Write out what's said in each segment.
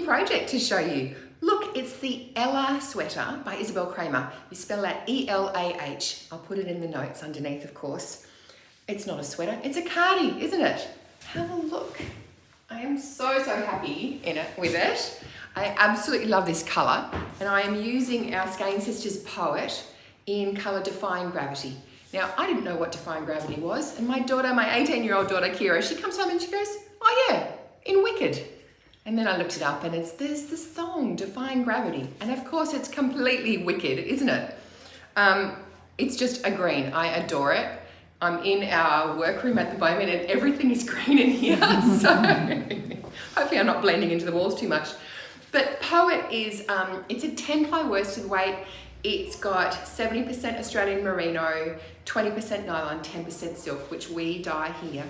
new project to show you. Look, it's the Elah sweater by Isabell Kraemer. You spell that E-L-A-H. I'll put it in the notes underneath, of course. It's not a sweater, it's a cardi, isn't it? Have a look. I am so happy with it. I absolutely love this colour, and I am using our Skein Sisters Poet in colour Defying Gravity. Now, I didn't know what Defying Gravity was, and my daughter, my 18-year-old daughter, Kira, she comes home and she goes, oh yeah, in Wicked. And then I looked it up and there's this song, Defying Gravity. And of course it's completely Wicked, isn't it? It's just a green, I adore it. I'm in our workroom at the moment and everything is green in here, so hopefully I'm not blending into the walls too much. But Poet is, it's a 10-ply worsted weight. It's got 70% Australian merino, 20% nylon, 10% silk, which we dye here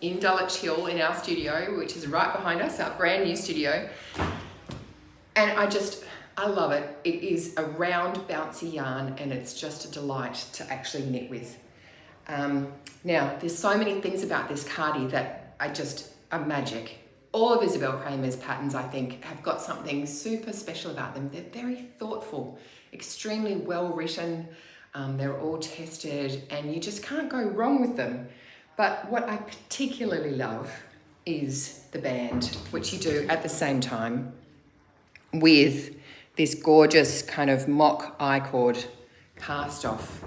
in Dulwich Hill in our studio, which is right behind us, our brand new studio. And I love it. It is a round, bouncy yarn, and it's just a delight to actually knit with. Now, there's so many things about this cardi that are magic. All of Isabell Kraemer's patterns, I think, have got something super special about them. They're very thoughtful, extremely well written. They're all tested, and you just can't go wrong with them. But what I particularly love is the band, which you do at the same time with this gorgeous kind of mock I-cord cast off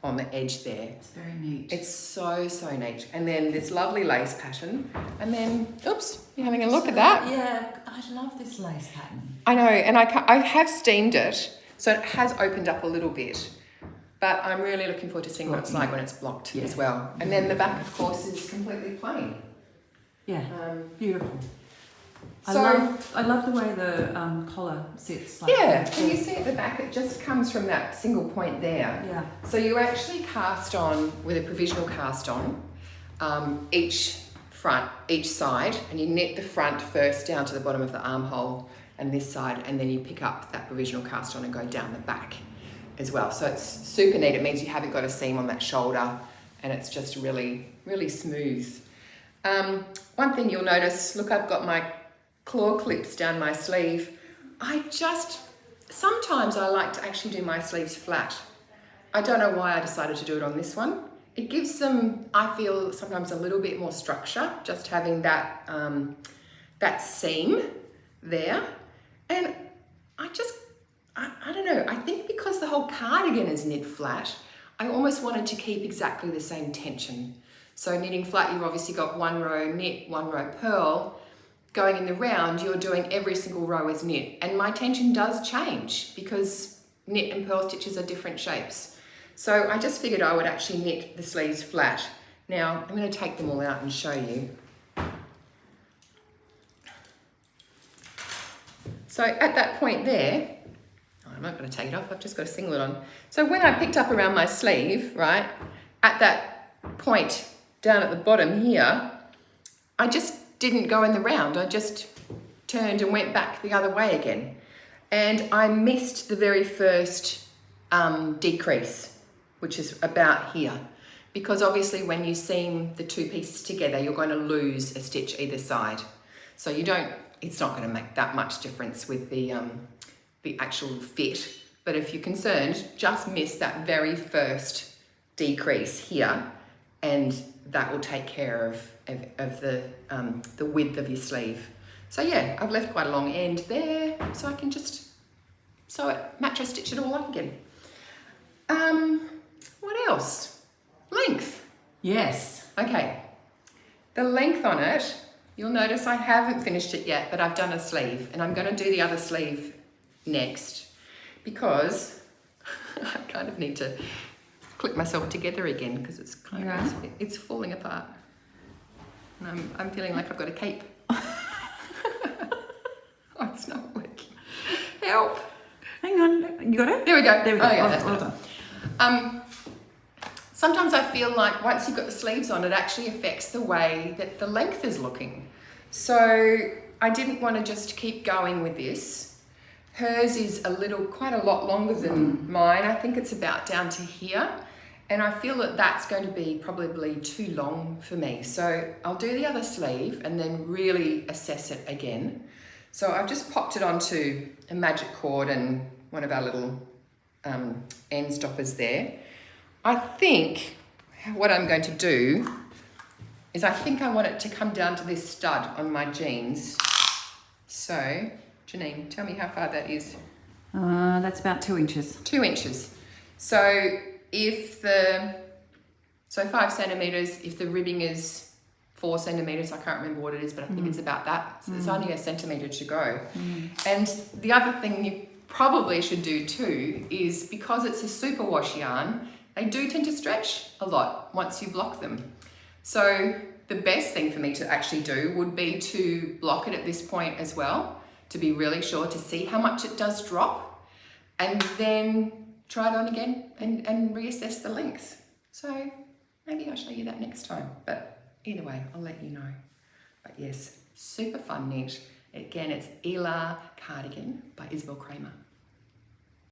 on the edge there. It's very neat. It's so neat. And then this lovely lace pattern. And then, oops, you're having a look at that. Yeah, I love this lace pattern. I know, and I have steamed it, so it has opened up a little bit. But I'm really looking forward to seeing what it's like when it's blocked as well. And then the back, of course, is completely plain. Yeah, beautiful. So I love the way the collar sits. Like yeah, and you see at the back, it just comes from that single point there. Yeah. So you actually cast on with a provisional cast on each side, and you knit the front first down to the bottom of the armhole and this side, and then you pick up that provisional cast on and go down the back as well. So it's super neat. It means you haven't got a seam on that shoulder, and it's just really smooth. One thing you'll notice, look, I've got my claw clips down my sleeve. Sometimes I like to actually do my sleeves flat. I don't know why I decided to do it on this one. It gives them, I feel, sometimes a little bit more structure, just having that seam there. And I don't know, I think because the whole cardigan is knit flat, I almost wanted to keep exactly the same tension. So knitting flat, you've obviously got one row knit, one row purl. Going in the round, you're doing every single row as knit. And my tension does change because knit and purl stitches are different shapes. So I just figured I would actually knit the sleeves flat. Now, I'm going to take them all out and show you. So at that point there, I'm not going to take it off, I've just got a singlet on. So when I picked up around my sleeve, right, at that point down at the bottom here, I just didn't go in the round. I just turned and went back the other way again. And I missed the very first decrease, which is about here. Because obviously when you seam the two pieces together, you're going to lose a stitch either side. So it's not going to make that much difference with the actual fit. But if you're concerned, just miss that very first decrease here, and that will take care of the width of your sleeve. So yeah, I've left quite a long end there, so I can just sew it, match or stitch it all up again. What else? Length. Yes. Okay, the length on it, you'll notice I haven't finished it yet, but I've done a sleeve, and I'm going to do the other sleeve next, because I kind of need to clip myself together again because it's kind of it's falling apart, and I'm feeling like I've got a cape. Oh, it's not working. Help! Hang on, you got it? There we go. There we go. Oh, yeah, that's well done. Sometimes I feel like once you've got the sleeves on, it actually affects the way that the length is looking. So I didn't want to just keep going with this. Hers is quite a lot longer than mine. I think it's about down to here. And I feel that that's going to be probably too long for me. So I'll do the other sleeve and then really assess it again. So I've just popped it onto a magic cord and one of our little end stoppers there. I think what I'm going to do is I think I want it to come down to this stud on my jeans. So, Janine, tell me how far that is. That's about 2 inches. 2 inches. So 5 centimetres, if the ribbing is 4 centimetres, I can't remember what it is, but I think it's about that. So there's only a centimetre to go. And the other thing you probably should do too is, because it's a superwash yarn, they do tend to stretch a lot once you block them. So the best thing for me to actually do would be to block it at this point as well, to be really sure to see how much it does drop, and then try it on again and reassess the length. So maybe I'll show you that next time, but either way, I'll let you know. But yes, super fun knit. Again, it's Elah Cardigan by Isabell Kraemer.